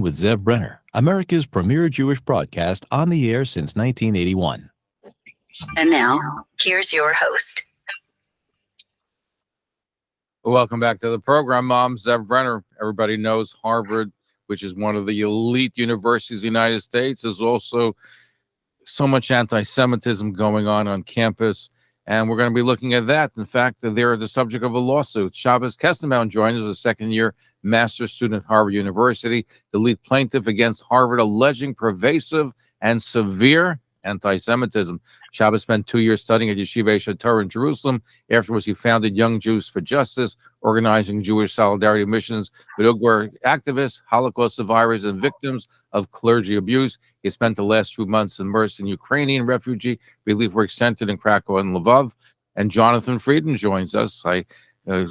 with Zev Brenner, America's premier Jewish broadcast on the air since 1981. And now, here's your host. Welcome back to the program. I'm Zev Brenner. Everybody knows Harvard, which is one of the elite universities in the United States. There's also so much anti-Semitism going on campus, and we're going to be looking at that. In fact, they're the subject of a lawsuit. Shabbos Kestenbaum joins us, a second-year master's student at Harvard University, the lead plaintiff against Harvard, alleging pervasive and severe anti-Semitism. Shabbos spent 2 years studying at Yeshiva Eshet Torah in Jerusalem. Afterwards, he founded Young Jews for Justice, organizing Jewish solidarity missions with Uyghur activists, Holocaust survivors, and victims of clergy abuse. He spent the last 2 months immersed in Ukrainian refugee relief work centered in Krakow and Lvov. And Jonathan Frieden joins us. I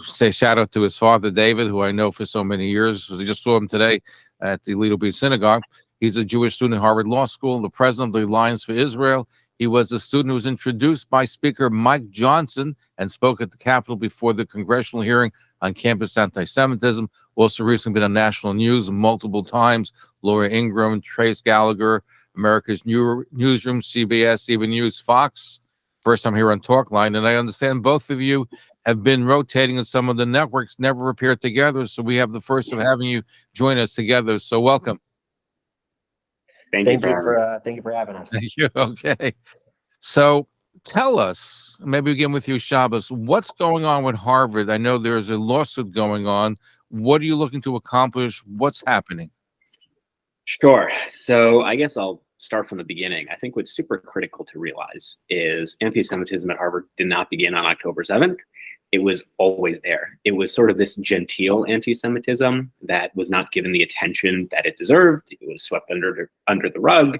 say shout out to his father, David, who I know for so many years. I just saw him today at the Lido Beach Synagogue. He's a Jewish student at Harvard Law School, the president of the Alliance for Israel. He was a student who was introduced by Speaker Mike Johnson and spoke at the Capitol before the congressional hearing on campus anti-Semitism. Also recently been on national news multiple times. Laura Ingraham, Trace Gallagher, America's Newsroom, CBS, even News, Fox. First time here on Talkline. And I understand both of you have been rotating in some of the networks, never appeared together. So we have the first of having you join us together. So welcome. Thank you for having us. Thank you. Okay. So tell us, maybe begin with you, Shabbos, what's going on with Harvard? I know there's a lawsuit going on. What are you looking to accomplish? What's happening? Sure. So I guess I'll start from the beginning. I think what's super critical to realize is anti-Semitism at Harvard did not begin on October 7th. It was always there. It was sort of this genteel anti-Semitism that was not given the attention that it deserved. It was swept under the rug.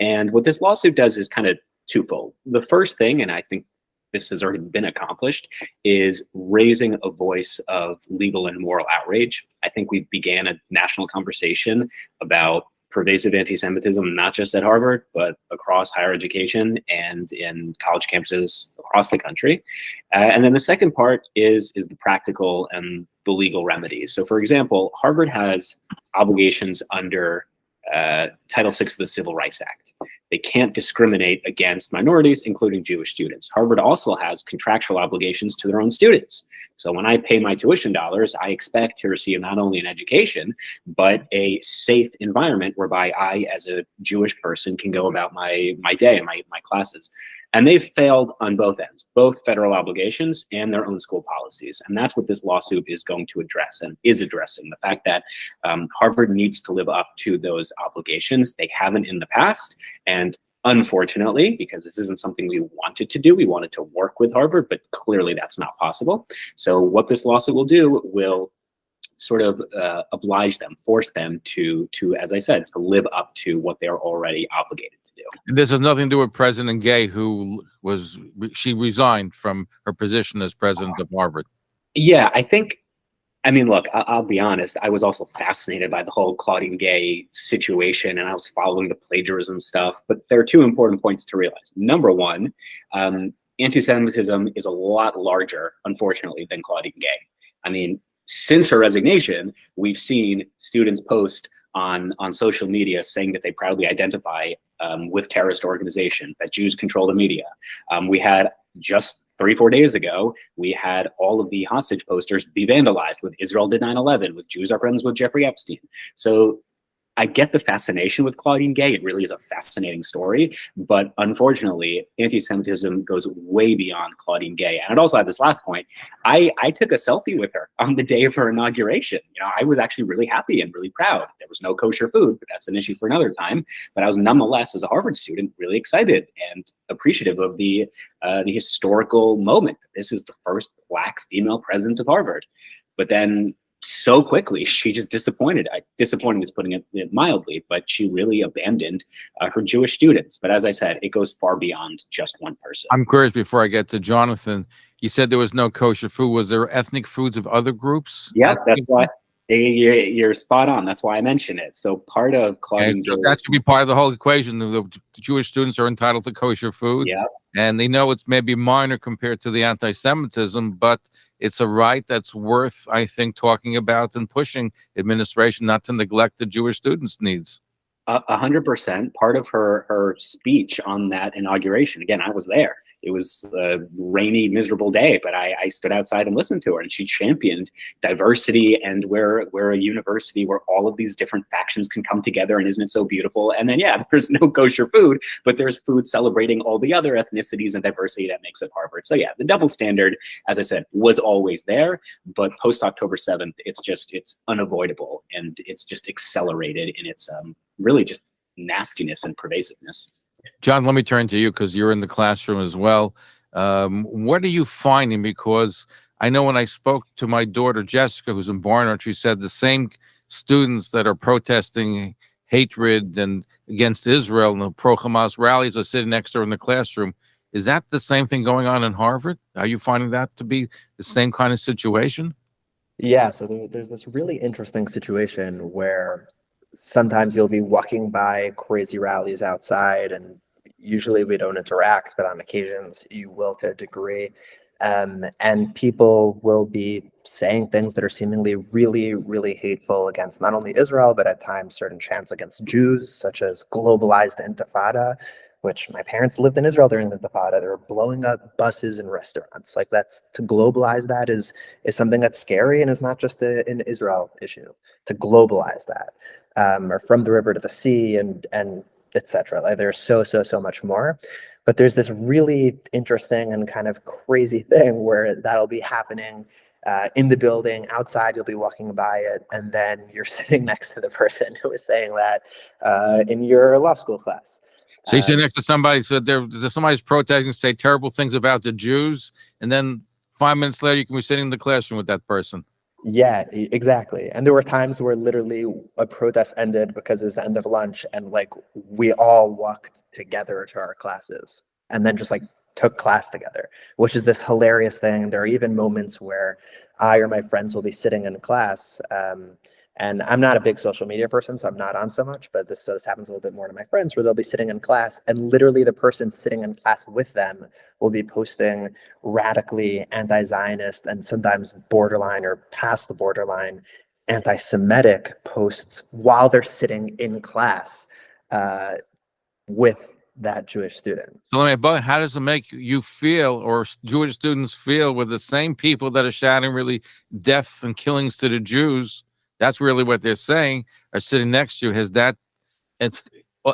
And what this lawsuit does is kind of twofold. The first thing, and I think this has already been accomplished, is raising a voice of legal and moral outrage. I think we began a national conversation about pervasive anti-Semitism, not just at Harvard, but across higher education and in college campuses across the country. And then the second part is the practical and the legal remedies. So for example, Harvard has obligations under Title VI of the Civil Rights Act. They can't discriminate against minorities, including Jewish students. Harvard also has contractual obligations to their own students. So when I pay my tuition dollars, I expect to receive not only an education, but a safe environment whereby I, as a Jewish person, can go about my day and my classes. And they've failed on both ends, both federal obligations and their own school policies. And that's what this lawsuit is going to address and is addressing, the fact that Harvard needs to live up to those obligations. They haven't in the past. And unfortunately, because this isn't something we wanted to do, we wanted to work with Harvard, but clearly that's not possible. So what this lawsuit will do will sort of oblige them, force them to, as I said, to live up to what they're already obligated to do. And this has nothing to do with President Gay, she resigned from her position as president of Harvard. Yeah, I mean, look, I'll be honest. I was also fascinated by the whole Claudine Gay situation, and I was following the plagiarism stuff. But there are two important points to realize. Number one, anti-Semitism is a lot larger, unfortunately, than Claudine Gay. I mean, since her resignation, we've seen students post on social media saying that they proudly identify with terrorist organizations, that Jews control the media. We had just 3-4 days ago, we had all of the hostage posters be vandalized with Israel did 9/11, with Jews are friends with Jeffrey Epstein. So I get the fascination with Claudine Gay. It really is a fascinating story, but unfortunately, anti-Semitism goes way beyond Claudine Gay. And I'd also add this last point. I took a selfie with her on the day of her inauguration. You know, I was actually really happy and really proud. There was no kosher food, but that's an issue for another time. But I was nonetheless, as a Harvard student, really excited and appreciative of the historical moment. This is the first Black female president of Harvard. But then so quickly, she just disappointed. Disappointing is putting it mildly, but she really abandoned her Jewish students. But as I said, it goes far beyond just one person. I'm curious, before I get to Jonathan, you said there was no kosher food. Was there ethnic foods of other groups? Yeah, that's why you're spot on. That's why I mentioned it. So part of Claudine Gay, that should be part of the whole equation. The Jewish students are entitled to kosher food. Yeah. And they know it's maybe minor compared to the anti-Semitism, but it's a right that's worth, I think, talking about and pushing administration not to neglect the Jewish students' needs. 100%. Part of her speech on that inauguration, again, I was there. It was a rainy, miserable day, but I stood outside and listened to her, and she championed diversity, and we're a university where all of these different factions can come together, and isn't it so beautiful? And then, yeah, there's no kosher food, but there's food celebrating all the other ethnicities and diversity that makes it Harvard. So yeah, the double standard, as I said, was always there, but post October 7th, it's unavoidable, and it's just accelerated in its really just nastiness and pervasiveness. John, let me turn to you because you're in the classroom as well. What are you finding? Because I know when I spoke to my daughter, Jessica, who's in Barnard, she said the same students that are protesting hatred and against Israel and the pro-Hamas rallies are sitting next to her in the classroom. Is that the same thing going on in Harvard? Are you finding that to be the same kind of situation? Yeah, so there's this really interesting situation where sometimes you'll be walking by crazy rallies outside, and usually we don't interact, but on occasions you will to a degree. And people will be saying things that are seemingly really, really hateful against not only Israel, but at times certain chants against Jews, such as globalized intifada, which my parents lived in Israel during the intifada. They were blowing up buses and restaurants. Like, that's, to globalize that is something that's scary, and is not just an Israel issue. To globalize that, or from the river to the sea, and etc. Like, there's so much more. But there's this really interesting and kind of crazy thing where that'll be happening in the building. Outside, you'll be walking by it, and then you're sitting next to the person who is saying that in your law school class. So you sit next to somebody, so there's somebody's protesting, say terrible things about the Jews, and then 5 minutes later you can be sitting in the classroom with that person. Yeah, exactly. And there were times where literally a protest ended because it was the end of lunch, and like we all walked together to our classes and then just like took class together, which is this hilarious thing. There are even moments where I or my friends will be sitting in class, and I'm not a big social media person, so I'm not on so much, but this happens a little bit more to my friends, where they'll be sitting in class and literally the person sitting in class with them will be posting radically anti-Zionist and sometimes borderline or past the borderline anti-Semitic posts while they're sitting in class with that Jewish student. So but how does it make you feel, or Jewish students feel, with the same people that are shouting really death and killings to the Jews? That's really what they're saying, are sitting next to you. Has that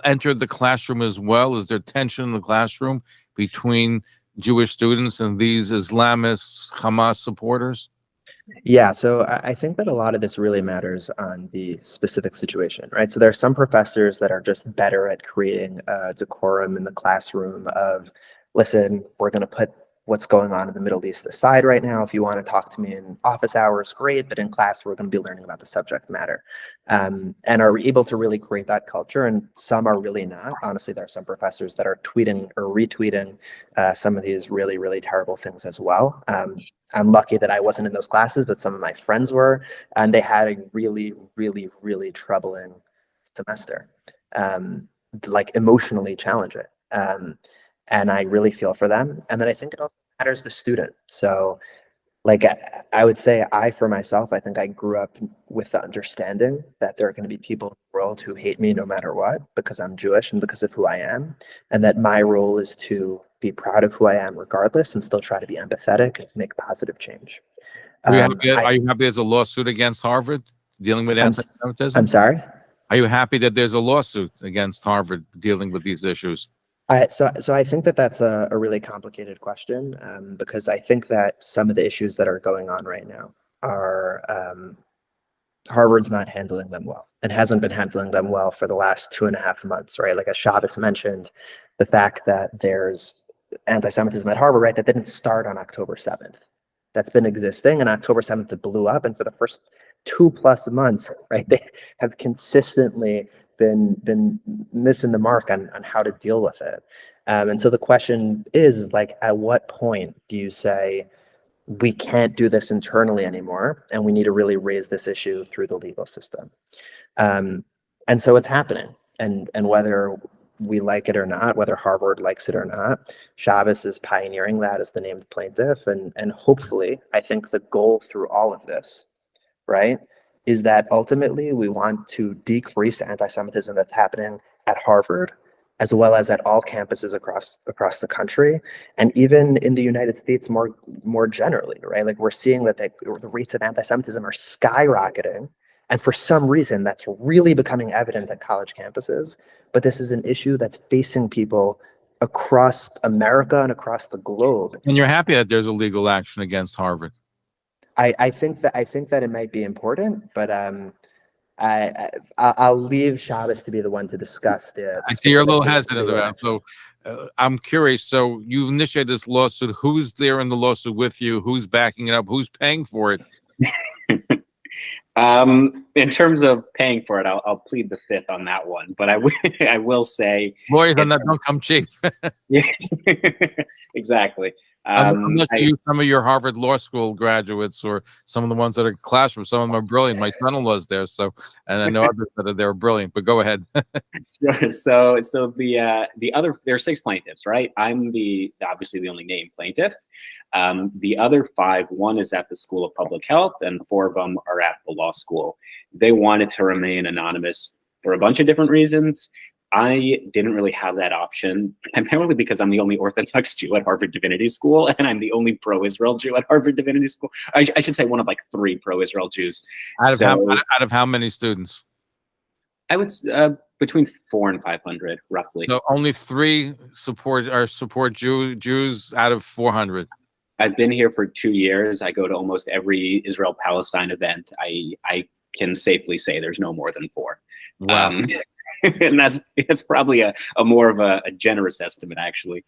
entered the classroom as well? Is there tension in the classroom between Jewish students and these Islamist Hamas supporters? Yeah, so I think that a lot of this really matters on the specific situation, right? So there are some professors that are just better at creating a decorum in the classroom of, listen, we're going to put what's going on in the Middle East aside right now. If you want to talk to me in office hours, great, but in class, we're going to be learning about the subject matter, and are able to really create that culture. And some are really not. Honestly, there are some professors that are tweeting or retweeting some of these really, really terrible things as well. I'm lucky that I wasn't in those classes, but some of my friends were, and they had a really, really, really troubling semester, like emotionally challenging. And I really feel for them. And then I think it also matters the student. So like I would say, for myself, I think I grew up with the understanding that there are going to be people in the world who hate me no matter what, because I'm Jewish and because of who I am. And that my role is to be proud of who I am regardless, and still try to be empathetic and to make positive change. Are you happy there's a lawsuit against Harvard dealing with anti-Semitism? I'm sorry? Are you happy that there's a lawsuit against Harvard dealing with these issues? So I think that that's a really complicated question, because I think that some of the issues that are going on right now are Harvard's not handling them well, and hasn't been handling them well for the last 2.5 months, right? Like, as Shabbos mentioned, the fact that there's anti-Semitism at Harvard, right, that didn't start on October 7th. That's been existing, and October 7th it blew up, and for the first 2+ months, right, they have consistently been missing the mark on how to deal with it. And so the question is like, at what point do you say, we can't do this internally anymore, and we need to really raise this issue through the legal system? And so it's happening. And whether we like it or not, whether Harvard likes it or not, Shabbos is pioneering that as the named plaintiff. And hopefully, I think the goal through all of this, right, is that ultimately we want to decrease the anti-Semitism that's happening at Harvard, as well as at all campuses across the country, and even in the United States more generally, right? Like we're seeing that the rates of anti-Semitism are skyrocketing. And for some reason, that's really becoming evident at college campuses. But this is an issue that's facing people across America and across the globe. And you're happy that there's a legal action against Harvard. I think that it might be important, but I'll leave Shabbos to be the one to discuss the I see you're a little specific hesitant legal about it. action. So I'm curious. So you initiated this lawsuit. Who's there in the lawsuit with you? Who's backing it up? Who's paying for it? In terms of paying for it, I'll plead the fifth on that one. But I will say Lawyers on that don't come cheap. yeah, exactly. Unless you use some of your Harvard Law School graduates or some of the ones that are in classroom. Some of them are brilliant. My son-in-law's there, so and I know others that are there brilliant. But go ahead. So the other, there are 6 plaintiffs, right? I'm obviously the only named plaintiff. The other 5, one is at the School of Public Health, and 4 of them are at the law school. They wanted to remain anonymous for a bunch of different reasons. I didn't really have that option, primarily because I'm the only Orthodox Jew at Harvard Divinity School, and I'm the only pro-Israel Jew at Harvard Divinity School. I should say one of like 3 pro-Israel Jews. Out of how many students? I would between 400 and 500, roughly. So only 3 support Jews out of 400. I've been here for 2 years. I go to almost every Israel-Palestine event. I can safely say there's no more than 4. Wow. And it's probably a more of a generous estimate, actually.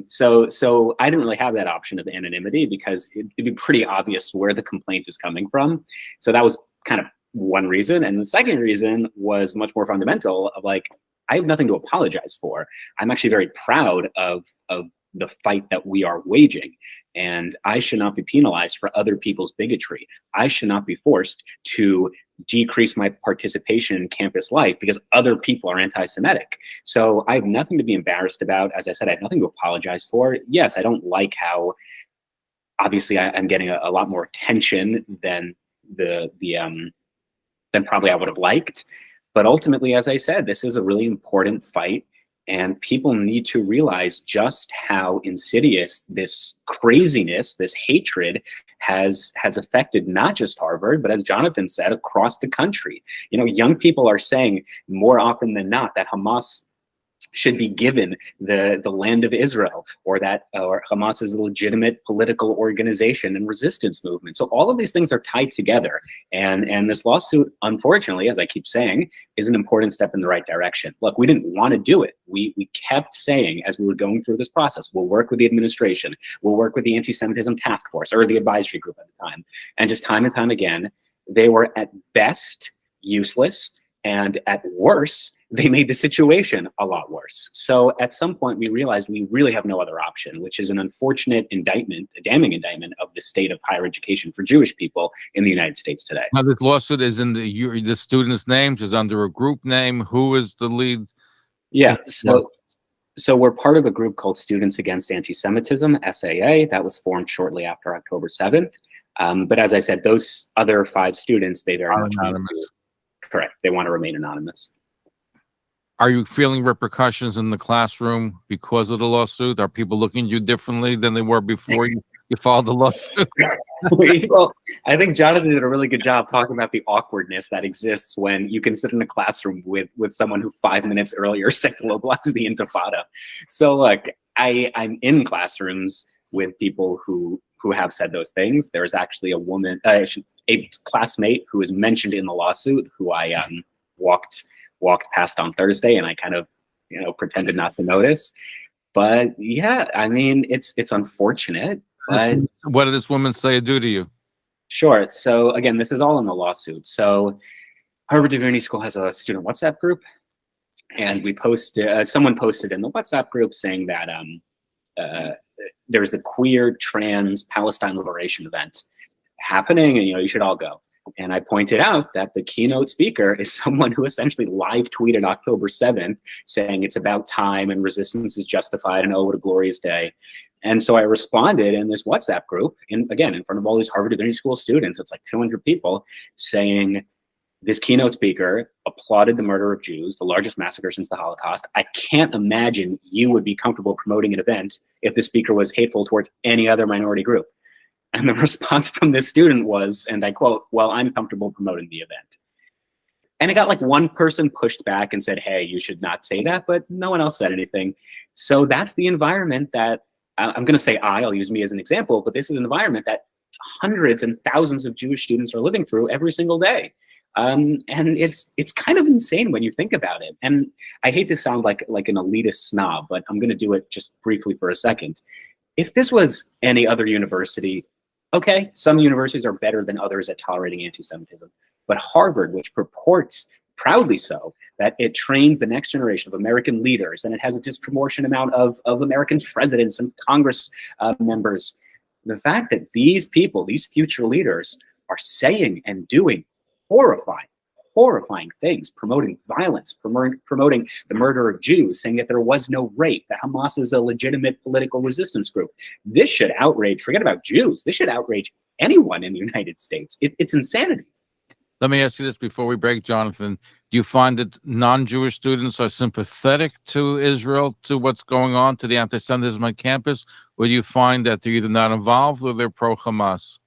So I didn't really have that option of anonymity because it'd be pretty obvious where the complaint is coming from. So that was kind of one reason. And the second reason was much more fundamental of like, I have nothing to apologize for. I'm actually very proud of the fight that we are waging. And I should not be penalized for other people's bigotry. I should not be forced to decrease my participation in campus life because other people are anti-Semitic. So I have nothing to be embarrassed about. As I said, I have nothing to apologize for. Yes, I don't like how, obviously, I'm getting a lot more attention than than probably I would have liked. But ultimately, as I said, this is a really important fight. And people need to realize just how insidious this craziness, this hatred has affected not just Harvard, but as Jonathan said, across the country. You know, young people are saying more often than not that Hamas should be given the land of Israel, or that Hamas is a legitimate political organization and resistance movement. So all of these things are tied together. And this lawsuit, unfortunately, as I keep saying, is an important step in the right direction. Look, we didn't want to do it. We kept saying as we were going through this process, we'll work with the administration, we'll work with the anti-Semitism task force or the advisory group at the time. And just time and time again, they were at best useless, and at worst, they made the situation a lot worse. So at some point, we realized we really have no other option, which is an unfortunate indictment, a damning indictment of the state of higher education for Jewish people in the United States today. Now, this lawsuit is in the students' names, is under a group name. Who is the lead? Yeah, so we're part of a group called Students Against Anti-Semitism, SAA, that was formed shortly after October 7th. But as I said, those other 5 students, they very much anonymous. Correct. They want to remain anonymous. Are you feeling repercussions in the classroom because of the lawsuit? Are people looking at you differently than they were before you filed the lawsuit? Well, I think Jonathan did a really good job talking about the awkwardness that exists when you can sit in a classroom with someone who 5 minutes earlier said hello blocks the Intifada. So look, I'm in classrooms with people who have said those things. There's actually a woman, a classmate who is mentioned in the lawsuit who I walked past on Thursday, and I kind of, pretended not to notice. But yeah, I mean, it's unfortunate. But what did this woman say or do to you? Sure. So again, this is all in the lawsuit. So Harvard Divinity School has a student WhatsApp group, and we posted. Someone posted in the WhatsApp group saying that there's a queer trans Palestine liberation event happening, and you should all go. And I pointed out that the keynote speaker is someone who essentially live tweeted October 7th saying it's about time and resistance is justified and oh, what a glorious day. And so I responded in this WhatsApp group, in front of all these Harvard Divinity School students, it's like 200 people, saying this keynote speaker applauded the murder of Jews, the largest massacre since the Holocaust. I can't imagine you would be comfortable promoting an event if the speaker was hateful towards any other minority group. And the response from this student was, and I quote, "Well, I'm comfortable promoting the event." And it got like one person pushed back and said, "Hey, you should not say that," but no one else said anything. So that's the environment that, I'm going to say I'll use me as an example, but this is an environment that hundreds and thousands of Jewish students are living through every single day. And it's kind of insane when you think about it. And I hate to sound like an elitist snob, but I'm going to do it just briefly for a second. If this was any other university, okay, some universities are better than others at tolerating anti-Semitism. But Harvard, which purports proudly so that it trains the next generation of American leaders, and it has a disproportionate amount of American presidents and Congress members, the fact that these people, these future leaders, are saying and doing horrifying things, promoting violence, promoting the murder of Jews, saying that there was no rape, that Hamas is a legitimate political resistance group. This should outrage, forget about Jews, this should outrage anyone in the United States. It's insanity. Let me ask you this before we break, Jonathan. Do you find that non-Jewish students are sympathetic to Israel, to what's going on, to the anti-Semitism on campus? Or do you find that they're either not involved or they're pro-Hamas?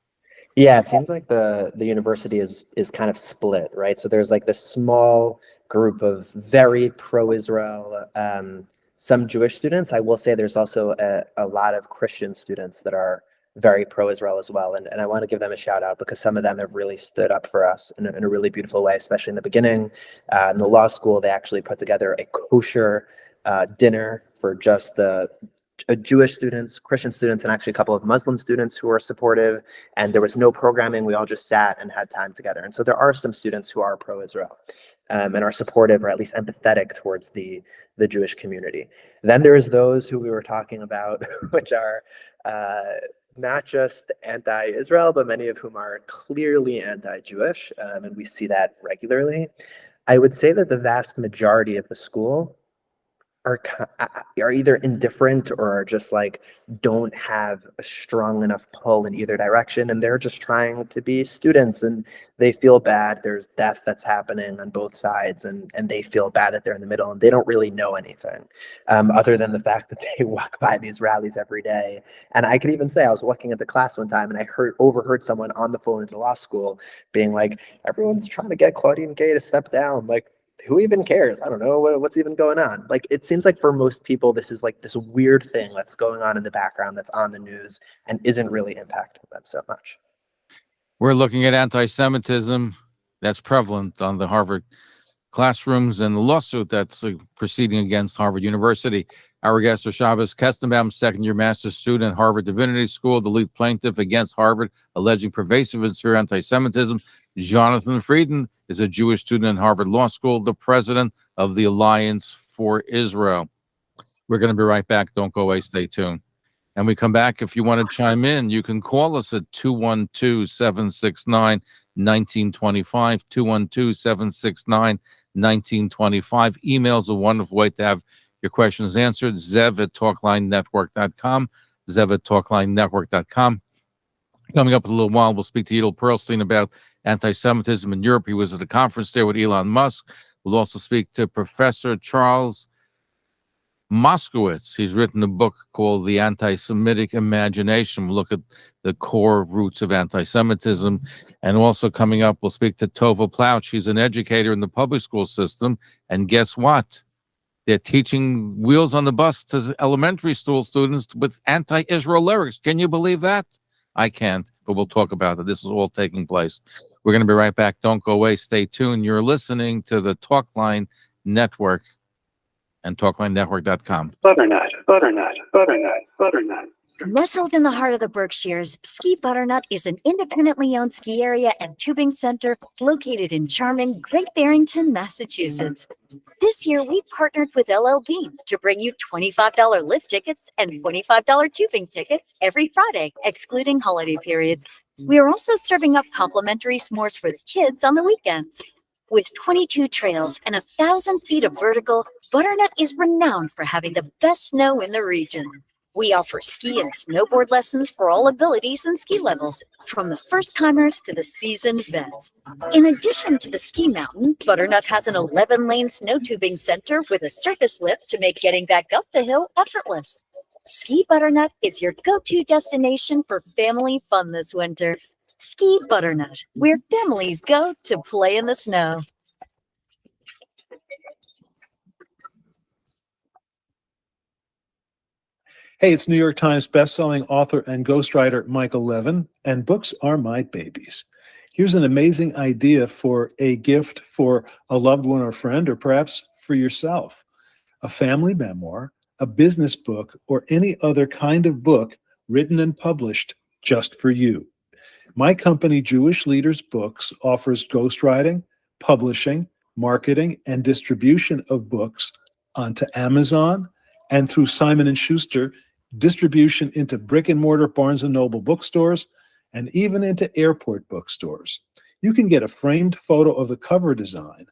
Yeah, it seems like the university is kind of split, right? So there's like this small group of very pro-Israel, some Jewish students. I will say there's also a lot of Christian students that are very pro-Israel as well. And I want to give them a shout out because some of them have really stood up for us in a really beautiful way, especially in the beginning. In the law school, they actually put together a kosher dinner for just the Jewish students, Christian students, and actually a couple of Muslim students who were supportive. And there was no programming. We all just sat and had time together. And so there are some students who are pro-Israel and are supportive or at least empathetic towards the Jewish community. Then there's those who we were talking about, which are not just anti-Israel, but many of whom are clearly anti-Jewish, and we see that regularly. I would say that the vast majority of the school are either indifferent or are just like don't have a strong enough pull in either direction, and they're just trying to be students and they feel bad. There's death that's happening on both sides, and they feel bad that they're in the middle and they don't really know anything other than the fact that they walk by these rallies every day. And I could even say I was walking at the class one time and I overheard someone on the phone in the law school being like, "Everyone's trying to get Claudine Gay to step down. Like, who even cares? I don't know what's even going on." Like, it seems like for most people, this is like this weird thing that's going on in the background that's on the news and isn't really impacting them so much. We're looking at anti-Semitism that's prevalent on the Harvard classrooms and the lawsuit that's proceeding against Harvard University. Our guest is Shabbos Kestenbaum, second-year master's student at Harvard Divinity School, the lead plaintiff against Harvard, alleging pervasive and severe anti-Semitism. Jonathan Frieden is a Jewish student at Harvard Law School, the president of the Alliance for Israel. We're going to be right back. Don't go away. Stay tuned. And we come back. If you want to chime in, you can call us at 212-769-1925, 212-769-1925. Email's a wonderful way to have your questions answered. Zev@talklinenetwork.com, Zev@talklinenetwork.com. Coming up in a little while, we'll speak to Edel Perlstein about anti-Semitism in Europe. He was at a conference there with Elon Musk. We'll also speak to Professor Charles Moskowitz. He's written a book called The Anti-Semitic Imagination. We'll look at the core roots of anti-Semitism. And also coming up, we'll speak to Tova Plouch. She's an educator in the public school system. And guess what? They're teaching Wheels on the Bus to elementary school students with anti-Israel lyrics. Can you believe that? I can't, but we'll talk about it. This is all taking place. We're going to be right back. Don't go away. Stay tuned. You're listening to the Talkline Network and talklinenetwork.com. Butternut, butternut, butternut, butternut. Nestled in the heart of the Berkshires, Ski Butternut is an independently owned ski area and tubing center located in charming Great Barrington, Massachusetts. This year, we partnered with LLB to bring you $25 lift tickets and $25 tubing tickets every Friday, excluding holiday periods. We are also serving up complimentary s'mores for the kids on the weekends. With 22 trails and 1,000 feet of vertical, Butternut is renowned for having the best snow in the region. We offer ski and snowboard lessons for all abilities and ski levels, from the first-timers to the seasoned vets. In addition to the ski mountain, Butternut has an 11-lane snow tubing center with a surface lift to make getting back up the hill effortless. Ski Butternut is your go-to destination for family fun this winter. Ski Butternut, where families go to play in the snow. Hey, it's New York Times bestselling author and ghostwriter Michael Levin, and books are my babies. Here's an amazing idea for a gift for a loved one or friend, or perhaps for yourself. A family memoir, a business book, or any other kind of book written and published just for you. My company, Jewish Leaders Books, offers ghostwriting, publishing, marketing, and distribution of books onto Amazon and through Simon & Schuster, distribution into brick-and-mortar Barnes & Noble bookstores, and even into airport bookstores. You can get a framed photo of the cover design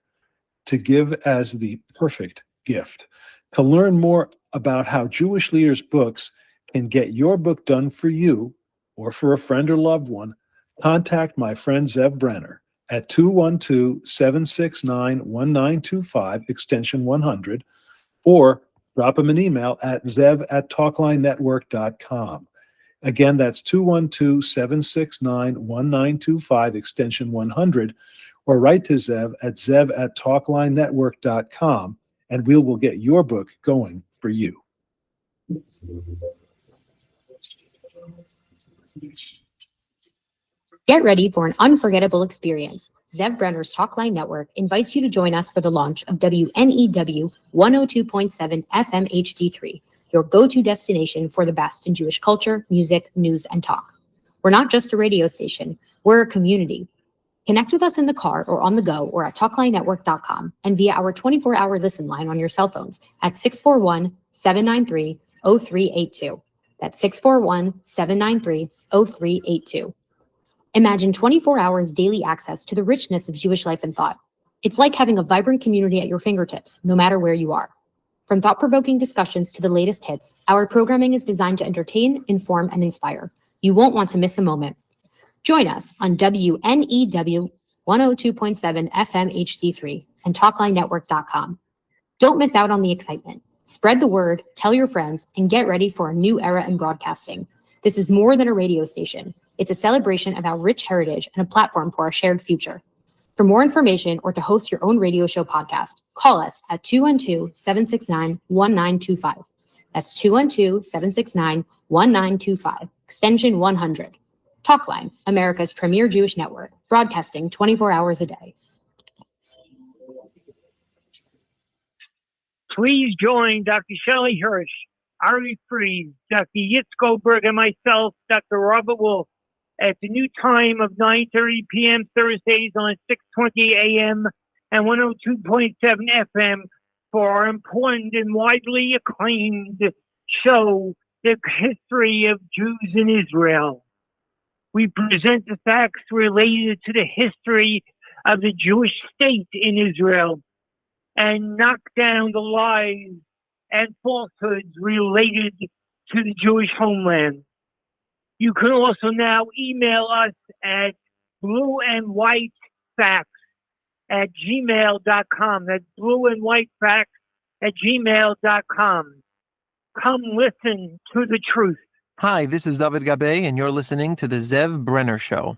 to give as the perfect gift. To learn more about how Jewish Leaders Books can get your book done for you or for a friend or loved one, contact my friend Zev Brenner at 212-769-1925, extension 100, or drop him an email at zev@talklinenetwork.com. Again, that's 212-769-1925, extension 100, or write to Zev at zev@talklinenetwork.com, and we will get your book going for you. Get ready for an unforgettable experience. Zev Brenner's Talkline Network invites you to join us for the launch of WNEW 102.7 FM HD3, your go-to destination for the best in Jewish culture, music, news, and talk. We're not just a radio station, we're a community. Connect with us in the car or on the go or at talklinenetwork.com and via our 24-hour listen line on your cell phones at 641-793-0382. That's 641-793-0382. Imagine 24 hours daily access to the richness of Jewish life and thought. It's like having a vibrant community at your fingertips, no matter where you are. From thought-provoking discussions to the latest hits, our programming is designed to entertain, inform, and inspire. You won't want to miss a moment. Join us on WNEW 102.7 FM HD3 and TalklineNetwork.com. Don't miss out on the excitement. Spread the word, tell your friends, and get ready for a new era in broadcasting. This is more than a radio station. It's a celebration of our rich heritage and a platform for our shared future. For more information or to host your own radio show podcast, call us at 212-769-1925. That's 212-769-1925, extension 100. Talkline, America's premier Jewish network, broadcasting 24 hours a day. Please join Dr. Shelley Hirsch, Ari Fried, Dr. Yitz Goldberg, and myself, Dr. Robert Wolf, at the new time of 9:30 p.m. Thursdays on 6:20 a.m. and 102.7 FM for our important and widely acclaimed show, The History of Jews in Israel. We present the facts related to the history of the Jewish state in Israel and knock down the lies and falsehoods related to the Jewish homeland. You can also now email us at blueandwhitefacts@gmail.com. That's blueandwhitefacts@gmail.com. Come listen to the truth. Hi, this is David Gabe, and you're listening to The Zev Brenner Show.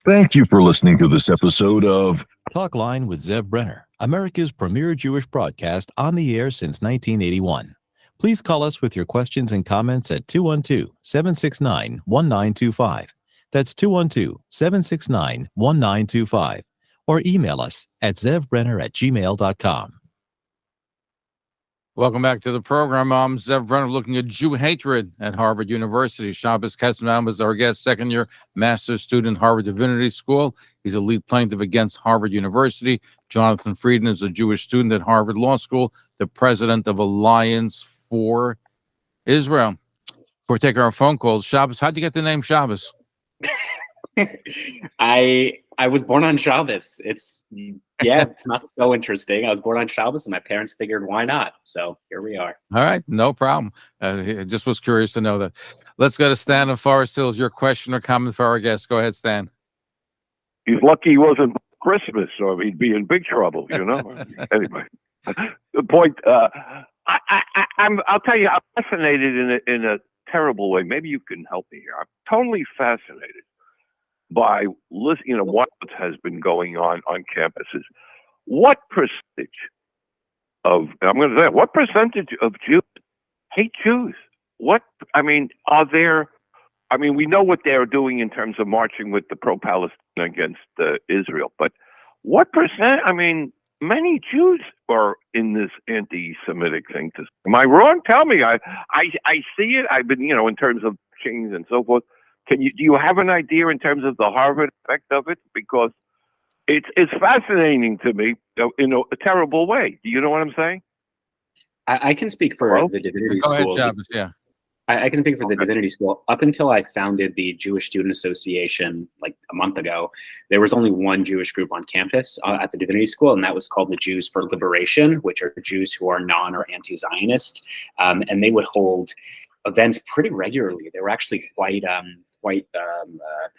Thank you for listening to this episode of Talkline with Zev Brenner, America's premier Jewish broadcast on the air since 1981. Please call us with your questions and comments at 212-769-1925. That's 212-769-1925. Or email us at zevbrenner@gmail.com. Welcome back to the program. I'm Zev Brenner, looking at Jew hatred at Harvard University. Shabbos Kestenbaum is our guest, second-year master's student, Harvard Divinity School. He's a lead plaintiff against Harvard University. Jonathan Frieden is a Jewish student at Harvard Law School, the president of Alliance for Israel. Before taking our phone calls, Shabbos, how'd you get the name Shabbos? I was born on Shabbos. It's not so interesting. I was born on Shabbos, and my parents figured, why not? So here we are. All right, no problem. I just was curious to know that. Let's go to Stan in Forest Hills. Your question or comment for our guest. Go ahead, Stan. He's lucky he wasn't Christmas, or he'd be in big trouble. Anyway, the point. I'll tell you, I'm fascinated in a terrible way. Maybe you can help me here. I'm totally fascinated by what has been going on campuses. What percentage of Jews hate Jews? We know what they're doing in terms of marching with the pro-Palestine against Israel, but what percent? Many Jews are in this anti-Semitic thing. Am I wrong? Tell me. I see it. I've been, in terms of chains and so forth. Do you have an idea in terms of the Harvard effect of it? Because it's fascinating to me in a terrible way. Do you know what I'm saying? I can speak for the Divinity School. Go ahead, Shabbos, yeah. I can speak for the Divinity School. Up until I founded the Jewish Student Association like a month ago, there was only one Jewish group on campus at the Divinity School, and that was called the Jews for Liberation, which are Jews who are non or anti-Zionist, and they would hold events pretty regularly. They were actually quite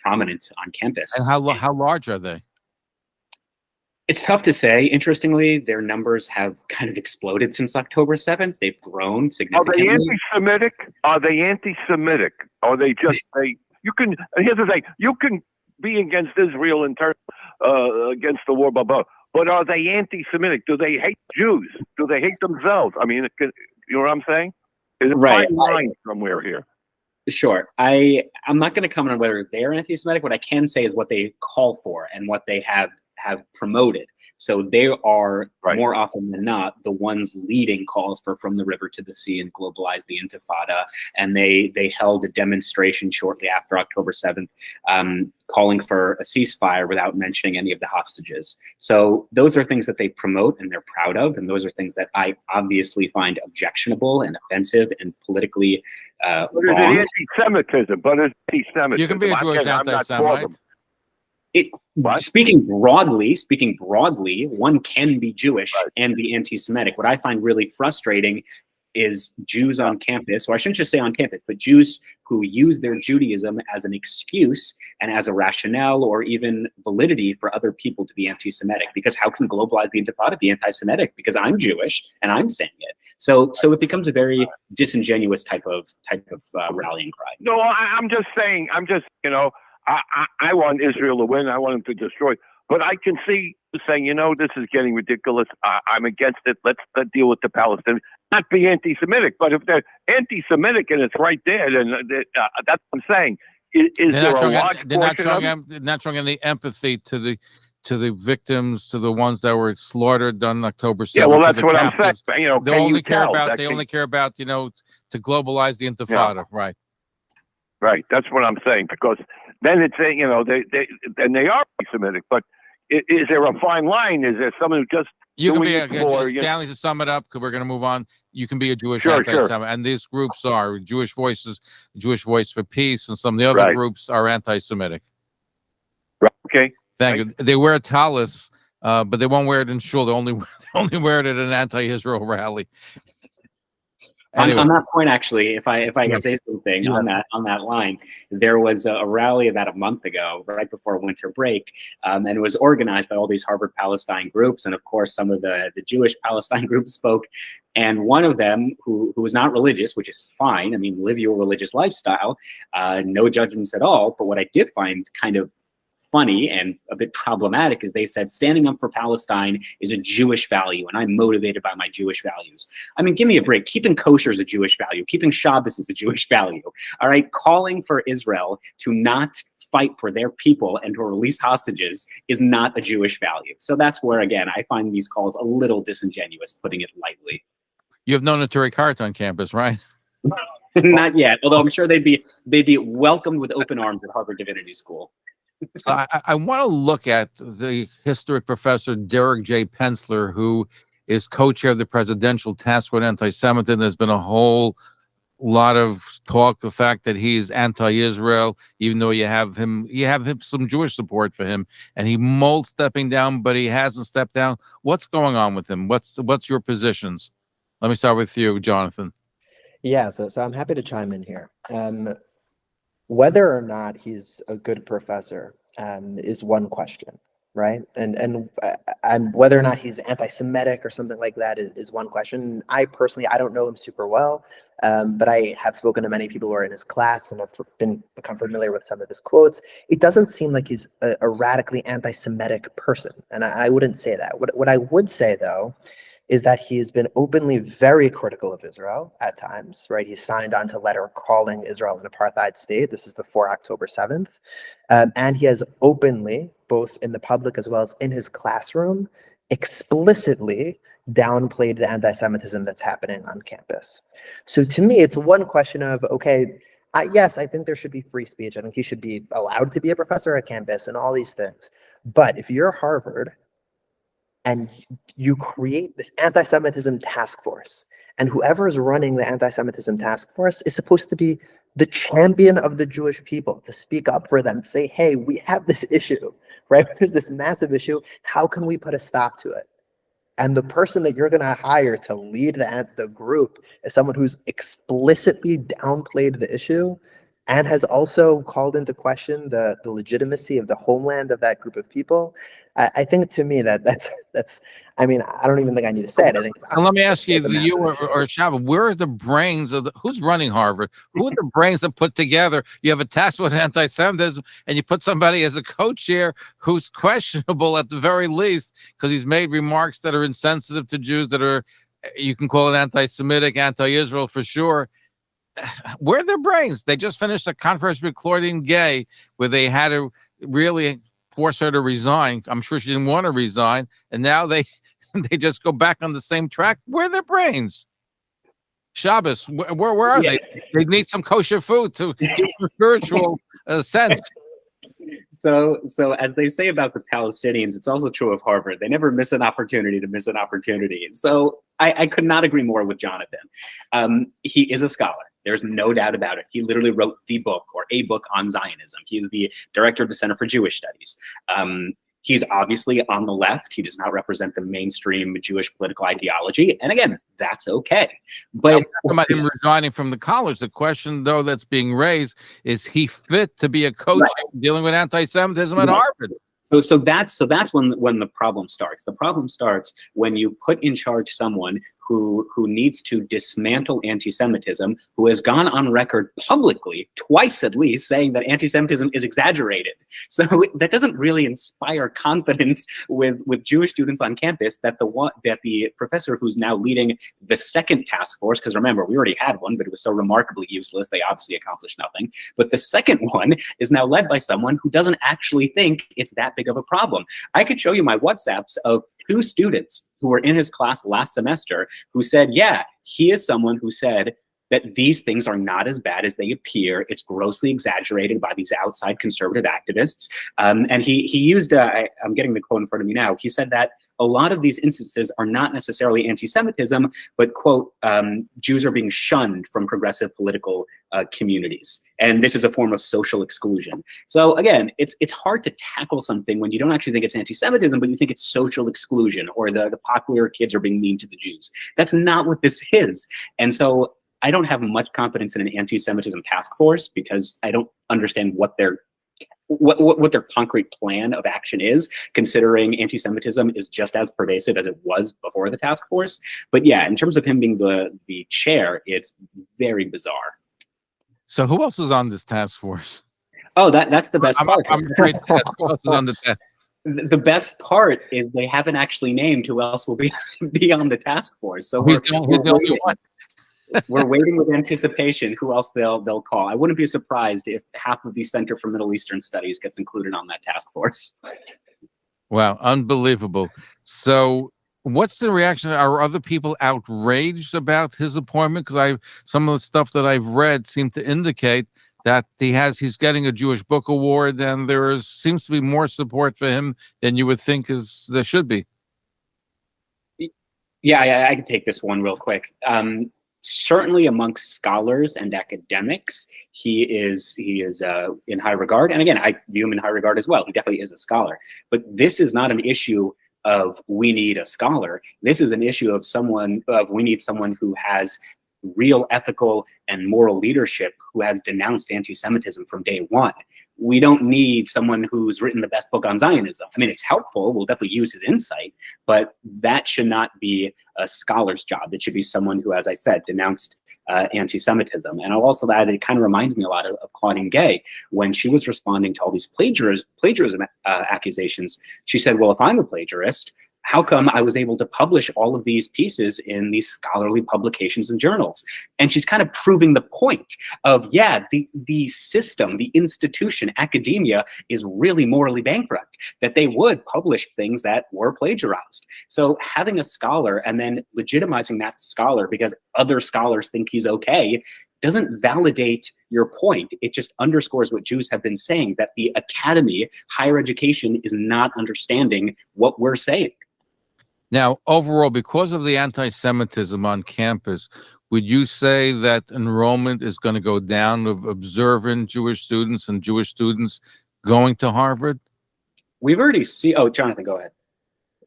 prominent on campus. And how large are they? It's tough to say. Interestingly, their numbers have kind of exploded since October 7th. They've grown significantly. Are they anti-Semitic? Are they anti-Semitic? Are they just here's the thing. You can be against Israel in terms against the war, but are they anti-Semitic? Do they hate Jews? Do they hate themselves? You know what I'm saying? Is it right? Fine line somewhere here. Sure. I'm not going to comment on whether they're anti-Semitic. What I can say is what they call for and what they have promoted. So they are more often than not the ones leading calls for From the River to the Sea and Globalize the Intifada. And they held a demonstration shortly after October 7th, calling for a ceasefire without mentioning any of the hostages. So those are things that they promote and they're proud of. And those are things that I obviously find objectionable and offensive and politically wrong. Anti-Semitism, but it's anti-Semitism. You can be a Jewish anti-Semite. Speaking broadly, one can be Jewish and be anti-Semitic. What I find really frustrating is Jews on campus, or I shouldn't just say on campus, but Jews who use their Judaism as an excuse and as a rationale or even validity for other people to be anti-Semitic. Because how can Globalize the Intifada be anti-Semitic? Because I'm Jewish and I'm saying it. So it becomes a very disingenuous type of rallying cry. No, I'm just saying. I want Israel to win. I want them to destroy. But I can see saying, this is getting ridiculous. I'm against it. Let's deal with the Palestinians. Not be anti-Semitic, but if they're anti-Semitic and it's right there, then that's what I'm saying. Is there a large portion of it? They're not showing any empathy to the victims, to the ones that were slaughtered on October 7th. Yeah, well, that's what I'm saying. They only care about to globalize the Intifada, right? Right, that's what I'm saying, because then it's they are anti-Semitic, but is there a fine line? Is there someone who just Stanley, to sum it up, because we're going to move on. You can be a Jewish anti-Semite, and these groups are Jewish Voices, Jewish Voice for Peace, and some of the other groups are anti-Semitic. Right. Okay. Thank you. They wear a tallis, but they won't wear it in shul. They only wear it at an anti-Israel rally. Anyway. On that point, actually, if I can say something on that line, there was a rally about a month ago, right before winter break, and it was organized by all these Harvard Palestine groups, and of course some of the Jewish Palestine groups spoke, and one of them who was not religious, which is fine. Live your religious lifestyle, no judgments at all. But what I did find kind of funny and a bit problematic is they said standing up for Palestine is a Jewish value and I'm motivated by my Jewish values. Give me a break. Keeping kosher is a Jewish value. Keeping Shabbos is a Jewish value. All right. Calling for Israel to not fight for their people and to release hostages is not a Jewish value. So that's where, again, I find these calls a little disingenuous, putting it lightly. You have no Naturi Cart on campus, right? Not yet, although I'm sure they'd be welcomed with open arms at Harvard Divinity School. So I want to look at the history professor Derek J. Pensler, who is co-chair of the Presidential Task Force on Anti-Semitism. There's been a whole lot of talk the fact that he's anti-Israel, even though you have some Jewish support for him, and he molds stepping down, but he hasn't stepped down. What's going on with him? What's your positions? Let me start with you, Jonathan. Yeah, so I'm happy to chime in here. Whether or not he's a good professor is one question, right? And whether or not he's anti-Semitic or something like that is one question. I don't know him super well, but I have spoken to many people who are in his class and have become familiar with some of his quotes. It doesn't seem like he's a radically anti-Semitic person, and I wouldn't say that. What I would say, though, is that he's been openly very critical of Israel at times, right? He signed on to a letter calling Israel an apartheid state. This is before October 7th. And he has openly, both in the public as well as in his classroom, explicitly downplayed the anti-Semitism that's happening on campus. So to me, it's one question of, okay, yes, I think there should be free speech. I think he should be allowed to be a professor at campus and all these things. But if you're Harvard, and you create this anti-Semitism task force, and whoever is running the anti-Semitism task force is supposed to be the champion of the Jewish people, to speak up for them, say, hey, we have this issue, right? There's this massive issue. How can we put a stop to it? And the person that you're going to hire to lead the group is someone who's explicitly downplayed the issue and has also called into question the legitimacy of the homeland of that group of people. I think, to me, that's I mean, I don't even think I need to say it. I think and let me ask you, or Shabbat, where are the brains of who's running Harvard? Who are the brains that put together? You have a task with anti-Semitism, and you put somebody as a co-chair who's questionable at the very least because he's made remarks that are insensitive to Jews, that are, you can call it anti-Semitic, anti-Israel for sure. Where are their brains? They just finished a controversy with Claudine Gay, where they had to really force her to resign. I'm sure she didn't want to resign, and now they just go back on the same track. Where are their brains? Shabbos, where are they? They need some kosher food to give them a spiritual sense. So as they say about the Palestinians, it's also true of Harvard. They never miss an opportunity to miss an opportunity. So I could not agree more with Jonathan. He is a scholar. There's no doubt about it. He literally wrote the book, or a book, on Zionism. He is the director of the Center for Jewish Studies. He's obviously on the left. He does not represent the mainstream Jewish political ideology. And again, that's okay. But about him resigning from the college, the question, though, that's being raised is he fit to be a coach dealing with anti-Semitism at Harvard? So that's when the problem starts. The problem starts when you put in charge someone who needs to dismantle anti-Semitism, who has gone on record publicly, twice at least, saying that anti-Semitism is exaggerated. So that doesn't really inspire confidence with Jewish students on campus that the professor who's now leading the second task force, because remember, we already had one, but it was so remarkably useless, they obviously accomplished nothing. But the second one is now led by someone who doesn't actually think it's that big of a problem. I could show you my WhatsApps of 2 students who were in his class last semester who said, yeah, he is someone who said that these things are not as bad as they appear. It's grossly exaggerated by these outside conservative activists. And he used, I'm getting the quote in front of me now, he said that a lot of these instances are not necessarily anti-Semitism, but, quote, Jews are being shunned from progressive political communities. And this is a form of social exclusion. So again, it's hard to tackle something when you don't actually think it's anti-Semitism, but you think it's social exclusion, or the popular kids are being mean to the Jews. That's not what this is. And so I don't have much confidence in an anti-Semitism task force because I don't understand what their concrete plan of action is, considering anti-Semitism is just as pervasive as it was before the task force. But yeah, in terms of him being the chair, it's very bizarre. So who else is on this task force? Oh, that's the best part. I'm afraid that who else is on the task? The best part is they haven't actually named who else will be on the task force. So he's the only one. We're waiting with anticipation who else they'll call. I wouldn't be surprised if half of the Center for Middle Eastern Studies gets included on that task force. Wow, unbelievable. So what's the reaction? Are other people outraged about his appointment? Because some of the stuff that I've read seem to indicate that he's getting a Jewish Book Award, and seems to be more support for him than you would think there should be. Yeah, I can take this one real quick. certainly amongst scholars and academics, he is in high regard. And again, I view him in high regard as well. He definitely is a scholar. But this is not an issue of we need a scholar. This is an issue of we need someone who has real ethical and moral leadership, who has denounced anti-Semitism from day one. We don't need someone who's written the best book on Zionism. I mean, it's helpful. We'll definitely use his insight, but that should not be a scholar's job. It should be someone who, as I said, denounced anti-Semitism. And I'll also add, it kind of reminds me a lot of Claudine Gay. When she was responding to all these plagiarism accusations, she said, well, if I'm a plagiarist, how come I was able to publish all of these pieces in these scholarly publications and journals? And she's kind of proving the point of, yeah, the system, the institution, academia is really morally bankrupt, that they would publish things that were plagiarized. So having a scholar and then legitimizing that scholar because other scholars think he's okay doesn't validate your point. It just underscores what Jews have been saying, that the academy, higher education, is not understanding what we're saying. Now, overall, because of the anti-Semitism on campus, would you say that enrollment is going to go down of observant Jewish students and Jewish students going to Harvard? We've already seen, oh, Jonathan, go ahead.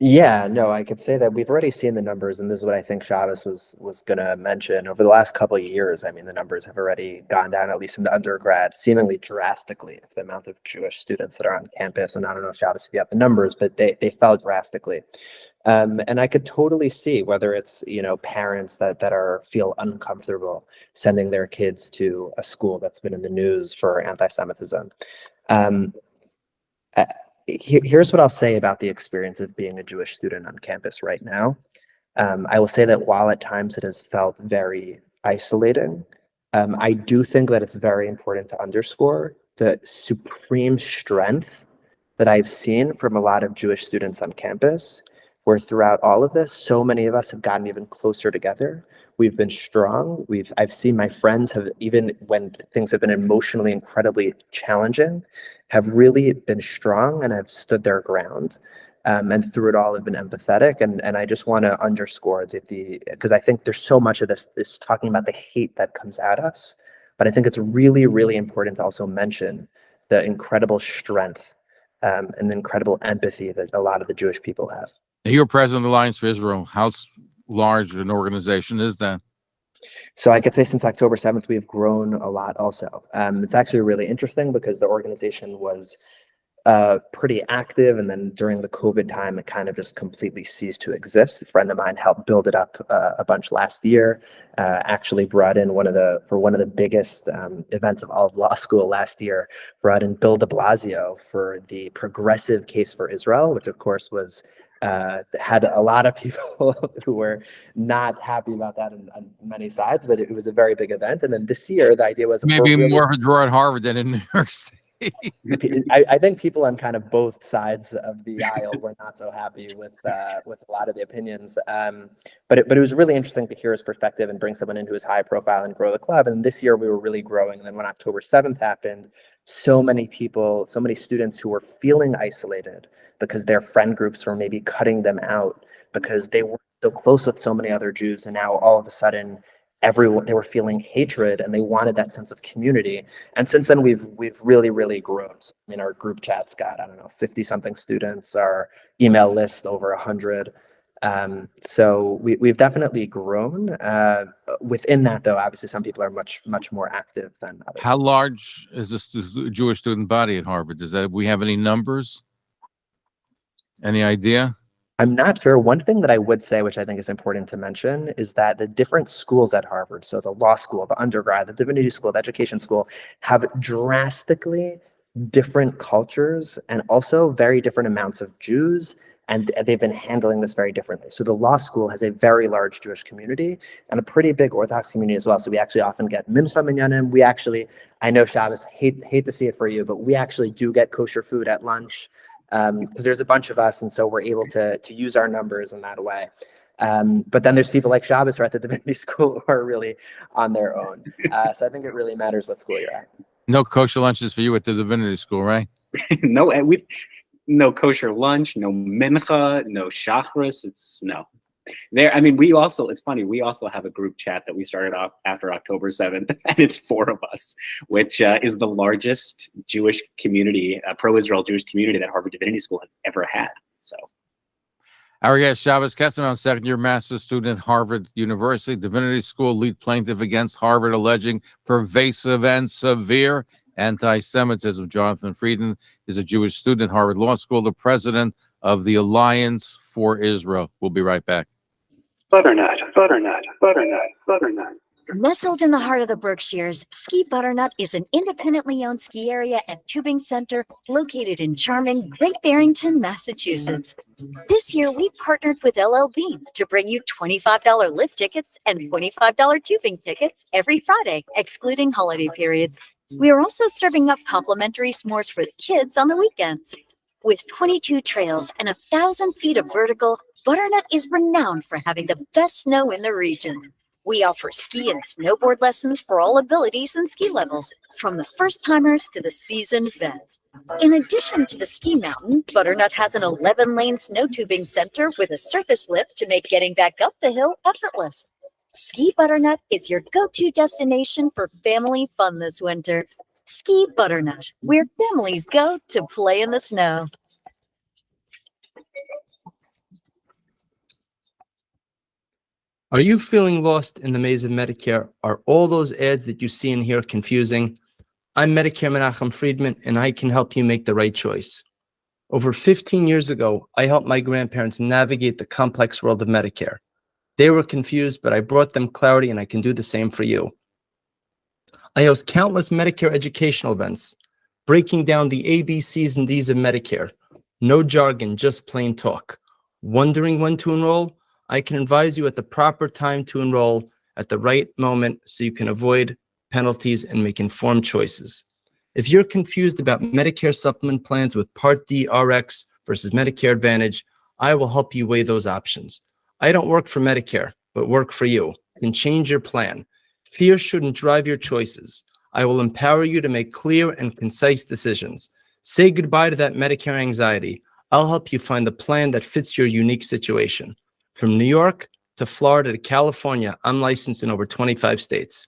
Yeah, no, I could say that we've already seen the numbers, and this is what I think Shabbos was going to mention. Over the last couple of years, I mean, the numbers have already gone down, at least in the undergrad, seemingly drastically, the amount of Jewish students that are on campus. And I don't know, Shabbos, if you have the numbers, but they fell drastically. And I could totally see whether it's, parents that feel uncomfortable sending their kids to a school that's been in the news for anti-Semitism. Here's what I'll say about the experience of being a Jewish student on campus right now. I will say that while at times it has felt very isolating, I do think that it's very important to underscore the supreme strength that I've seen from a lot of Jewish students on campus, where throughout all of this, so many of us have gotten even closer together. We've been strong. I've seen my friends have, even when things have been emotionally incredibly challenging, have really been strong and have stood their ground. And through it all have been empathetic. And I just want to underscore that because I think there's so much of this talking about the hate that comes at us, but I think it's really, really important to also mention the incredible strength and the incredible empathy that a lot of the Jewish people have. You're president of the Alliance for Israel. How large an organization is that? So I could say since October 7th, we've grown a lot also. It's actually really interesting because the organization was pretty active, and then during the COVID time, it kind of just completely ceased to exist. A friend of mine helped build it up a bunch last year, actually brought in one of the biggest events of all of law school last year, brought in Bill de Blasio for the progressive case for Israel, which of course was had a lot of people who were not happy about that on many sides, but it was a very big event. And then this year, the idea was maybe more of a draw at Harvard than in New York City. I think people on kind of both sides of the aisle were not so happy with a lot of the opinions. But it was really interesting to hear his perspective and bring someone in who is high profile and grow the club. And this year we were really growing. And then when October 7th happened, so many people, so many students who were feeling isolated because their friend groups were maybe cutting them out because they were so close with so many other Jews, and now all of a sudden they were feeling hatred and they wanted that sense of community. And since then we've really, really grown. So, I mean, our group chat's got, 50 something students, our email list over 100. So we've definitely grown. Within that though, obviously some people are much more active than others. How large is this Jewish student body at Harvard? We have any numbers? Any idea? I'm not sure. One thing that I would say, which I think is important to mention, is that the different schools at Harvard, so the law school, the undergrad, the divinity school, the education school, have drastically different cultures and also very different amounts of Jews, and they've been handling this very differently. So the law school has a very large Jewish community and a pretty big Orthodox community as well. So we actually often get mincha minyanim. We actually, I know Shabbos, hate to see it for you, but we actually do get kosher food at lunch. Because there's a bunch of us, and so we're able to use our numbers in that way. But then there's people like Shabbos or at the Divinity School who are really on their own. So I think it really matters what school you're at. No kosher lunches for you at the Divinity School, right? No kosher lunch, no mincha, no shachris. No. There, I mean, we also, it's funny, we also have a group chat that we started off after October 7th, and it's 4 of us, which is the largest Jewish community, pro-Israel Jewish community that Harvard Divinity School has ever had. So, our guest, Shabbos Kestenbaum, second-year master's student at Harvard University Divinity School, lead plaintiff against Harvard, alleging pervasive and severe anti-Semitism. Jonathan Frieden is a Jewish student at Harvard Law School, the president of the Alliance for Israel. We'll be right back. Butternut, butternut, butternut, butternut. Nestled in the heart of the Berkshires, Ski Butternut is an independently owned ski area and tubing center located in charming Great Barrington, Massachusetts. This year, we partnered with LL Bean to bring you $25 lift tickets and $25 tubing tickets every Friday, excluding holiday periods. We are also serving up complimentary s'mores for the kids on the weekends. With 22 trails and 1,000 feet of vertical, Butternut is renowned for having the best snow in the region. We offer ski and snowboard lessons for all abilities and ski levels, from the first-timers to the seasoned vets. In addition to the ski mountain, Butternut has an 11-lane snow tubing center with a surface lift to make getting back up the hill effortless. Ski Butternut is your go-to destination for family fun this winter. Ski Butternut, where families go to play in the snow. Are you feeling lost in the maze of Medicare? Are all those ads that you see and hear confusing? I'm Medicare Menachem Friedman, and I can help you make the right choice. Over 15 years ago, I helped my grandparents navigate the complex world of Medicare. They were confused, but I brought them clarity, and I can do the same for you. I host countless Medicare educational events, breaking down the ABCs and Ds of Medicare. No jargon, just plain talk. Wondering when to enroll? I can advise you at the proper time to enroll at the right moment so you can avoid penalties and make informed choices. If you're confused about Medicare supplement plans with Part D RX versus Medicare Advantage, I will help you weigh those options. I don't work for Medicare, but work for you. I can change your plan. Fear shouldn't drive your choices. I will empower you to make clear and concise decisions. Say goodbye to that Medicare anxiety. I'll help you find the plan that fits your unique situation. From New York to Florida to California, I'm licensed in over 25 states.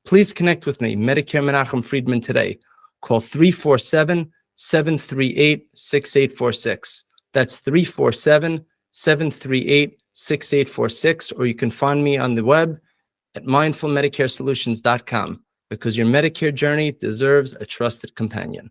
Please connect with me, Medicare Menachem Friedman, today. Call 347-738-6846. That's 347-738-6846, or you can find me on the web at mindfulmedicaresolutions.com, because your Medicare journey deserves a trusted companion.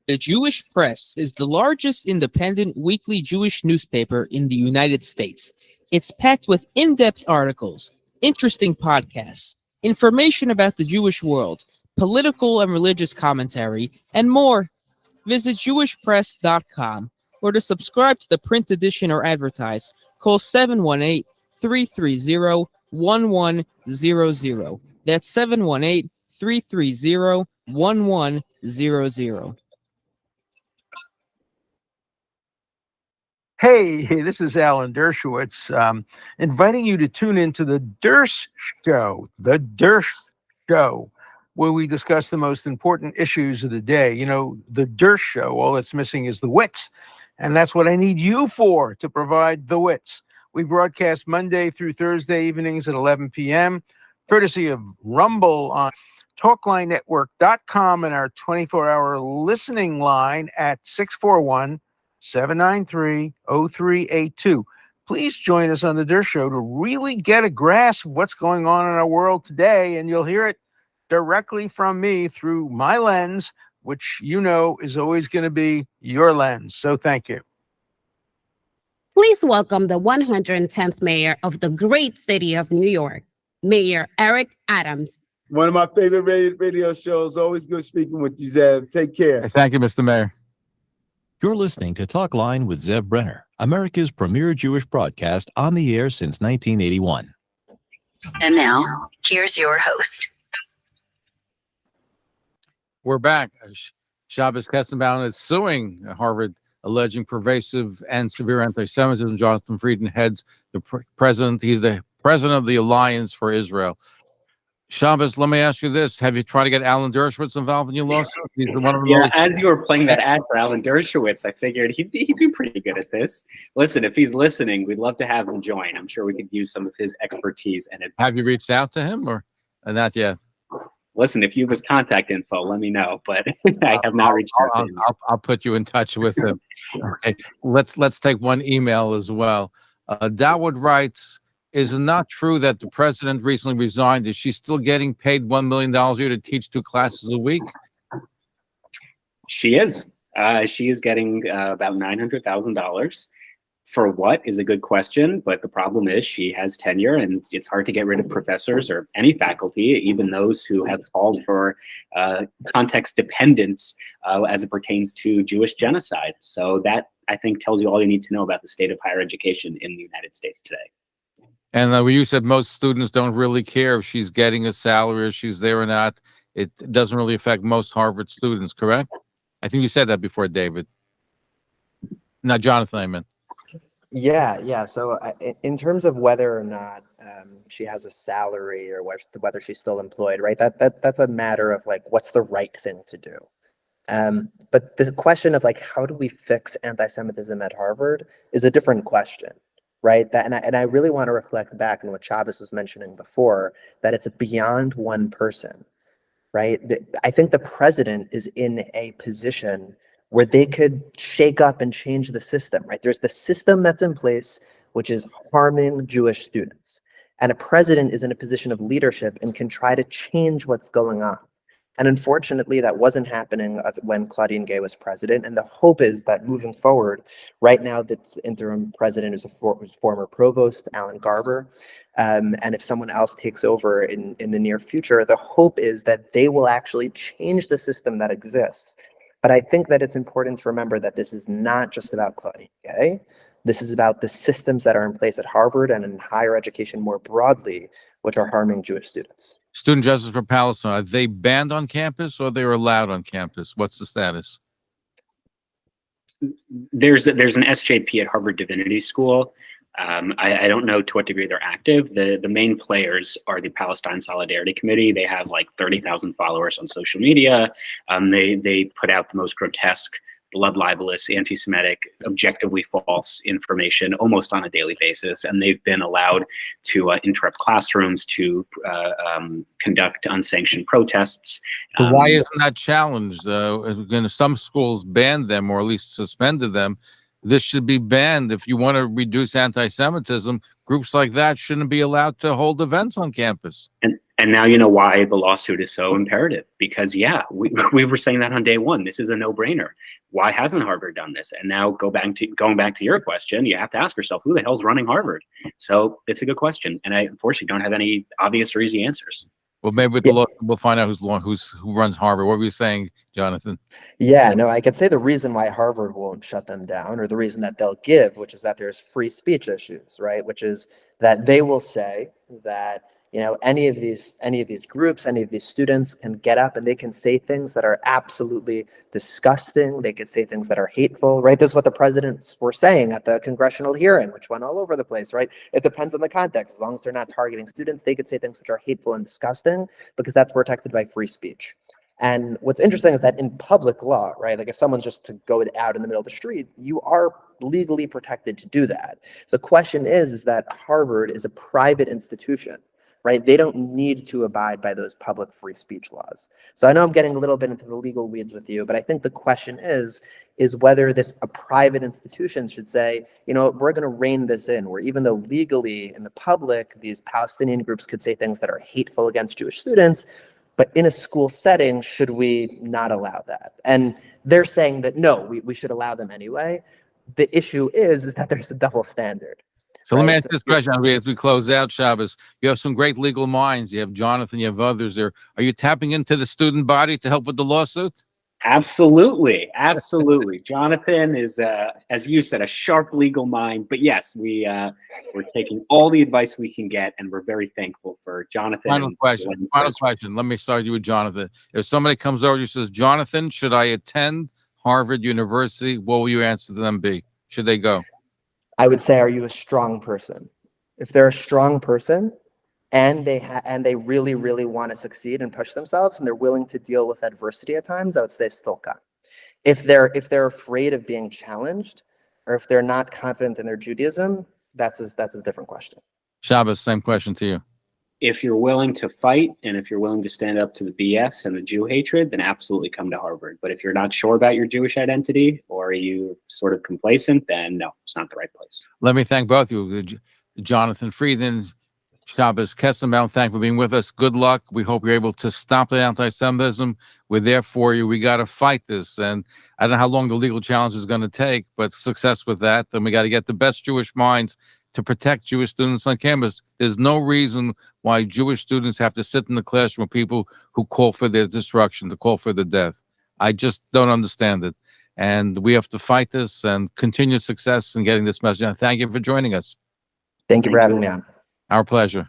The Jewish Press is the largest independent weekly Jewish newspaper in the United States. It's packed with in-depth articles, interesting podcasts, information about the Jewish world, political and religious commentary, and more. Visit jewishpress.com, or to subscribe to the print edition or advertise, call 718-330-1100. That's 718-330-1100. Hey, this is Alan Dershowitz, inviting you to tune into the Dersh Show, where we discuss the most important issues of the day. You know, the Dersh Show, all that's missing is the wits, and that's what I need you for, to provide the wits. We broadcast Monday through Thursday evenings at 11 p.m., courtesy of Rumble on TalklineNetwork.com and our 24-hour listening line at 641-793-0382. Please join us on the Dersh Show to really get a grasp of what's going on in our world today, and you'll hear it directly from me through my lens, which you know is always going to be your lens. So thank you. Please welcome the 110th mayor of the great city of New York, Mayor Eric Adams. One of my favorite radio shows. Always good speaking with you, Zev. Take care. Thank you, Mr. Mayor. You're listening to Talkline with Zev Brenner, America's premier Jewish broadcast, on the air since 1981. And now, here's your host. We're back. Shabbos Kestenbaum is suing Harvard, alleging pervasive and severe anti-Semitism. Jonathan Frieden heads the president. He's the president of the Alliance for Israel. Shabbos, let me ask you this. Have you tried to get Alan Dershowitz involved in your lawsuit? He's one of the Yeah, most... as you were playing that ad for Alan Dershowitz, I figured he'd be pretty good at this. Listen, if he's listening, we'd love to have him join. I'm sure we could use some of his expertise and advice. Have you reached out to him or not yet? Listen, if you have his contact info, let me know. But I have not reached out to him. I'll put you in touch with him. Okay, let's take one email as well. Dawood writes, is it not true that the president recently resigned? Is she still getting paid $1 million a year to teach 2 classes a week? She is. She is getting about $900,000. For what is a good question, but the problem is she has tenure, and it's hard to get rid of professors or any faculty, even those who have called for context dependence as it pertains to Jewish genocide. So that, I think, tells you all you need to know about the state of higher education in the United States today. And you said most students don't really care if she's getting a salary or she's there or not. It doesn't really affect most Harvard students, correct? I think you said that before, David. Not Jonathan, I meant. Yeah. So in terms of whether or not she has a salary or whether she's still employed, right? That's a matter of like, what's the right thing to do? But the question of like, how do we fix anti-Semitism at Harvard is a different question, right? And I really want to reflect back on what Shabbos was mentioning before, that it's beyond one person, right? I think the president is in a position where they could shake up and change the system, right? There's the system that's in place, which is harming Jewish students. And a president is in a position of leadership and can try to change what's going on. And unfortunately, that wasn't happening when Claudine Gay was president. And the hope is that moving forward, right now, the interim president is former provost, Alan Garber. And if someone else takes over in the near future, the hope is that they will actually change the system that exists. But I think that it's important to remember that this is not just about Claudine Gay. This is about the systems that are in place at Harvard and in higher education more broadly, which are harming Jewish students. Student Justice for Palestine, are they banned on campus or they're allowed on campus? What's the status? There's an SJP at Harvard Divinity School. I don't know to what degree they're active. The main players are the Palestine Solidarity Committee. They have like 30,000 followers on social media. They put out the most grotesque, blood libelous, anti-Semitic, objectively false information almost on a daily basis. And they've been allowed to interrupt classrooms, to conduct unsanctioned protests. But why isn't that challenged? Some schools banned them or at least suspended them. This should be banned. If you want to reduce anti-Semitism, groups like that shouldn't be allowed to hold events on campus. And now you know why the lawsuit is so imperative. Because yeah, we were saying that on day one. This is a no-brainer. Why hasn't Harvard done this? And now going back to your question, you have to ask yourself, who the hell's running Harvard? So it's a good question, and I unfortunately don't have any obvious or easy answers. Well, maybe with the law, we'll find out who runs Harvard. What were you saying, Jonathan? Yeah, no, I could say the reason why Harvard won't shut them down, or the reason that they'll give, which is that there's free speech issues, right? Which is that they will say that, you know, any of these groups, any of these students can get up and they can say things that are absolutely disgusting. They could say things that are hateful, right? This is what the presidents were saying at the congressional hearing, which went all over the place, right? It depends on the context. As long as they're not targeting students, they could say things which are hateful and disgusting because that's protected by free speech. And what's interesting is that in public law, right? Like if someone's just to go out in the middle of the street, you are legally protected to do that. The question is that Harvard is a private institution, right? They don't need to abide by those public free speech laws. So I know I'm getting a little bit into the legal weeds with you, but I think the question is whether a private institution should say, you know, we're going to rein this in, where even though legally in the public, these Palestinian groups could say things that are hateful against Jewish students, but in a school setting, should we not allow that? And they're saying that, no, we should allow them anyway. The issue is that there's a double standard. So let me ask this question as we close out, Shabbos. You have some great legal minds. You have Jonathan, you have others there. Are you tapping into the student body to help with the lawsuit? Absolutely. Jonathan is, as you said, a sharp legal mind. But yes, we're taking all the advice we can get, and we're very thankful for Jonathan. Final question. Let me start you with Jonathan. If somebody comes over and says, Jonathan, should I attend Harvard University? What will your answer to them be? Should they go? I would say, are you a strong person? If they're a strong person, and they really, really want to succeed and push themselves, and they're willing to deal with adversity at times, I would say stolka. If they're afraid of being challenged, or if they're not confident in their Judaism, that's a different question. Shabbos, same question to you. If you're willing to fight and if you're willing to stand up to the BS and the Jew hatred, then absolutely come to Harvard. But if you're not sure about your Jewish identity, or are you sort of complacent, then no, it's not the right place. Let me thank both of you, Jonathan Frieden, Shabbos Kestenbaum. Thank you for being with us. Good luck. We hope you're able to stop the anti-Semitism. We're there for you. We got to fight this. And I don't know how long the legal challenge is going to take, but success with that. Then we got to get the best Jewish minds to protect Jewish students on campus. There's no reason why Jewish students have to sit in the classroom with people who call for their destruction, to call for their death. I just don't understand it. And we have to fight this and continue success in getting this message. And thank you for joining us. Thank you for having me on. Our pleasure.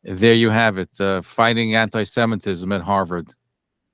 There you have it. Fighting anti-Semitism at Harvard.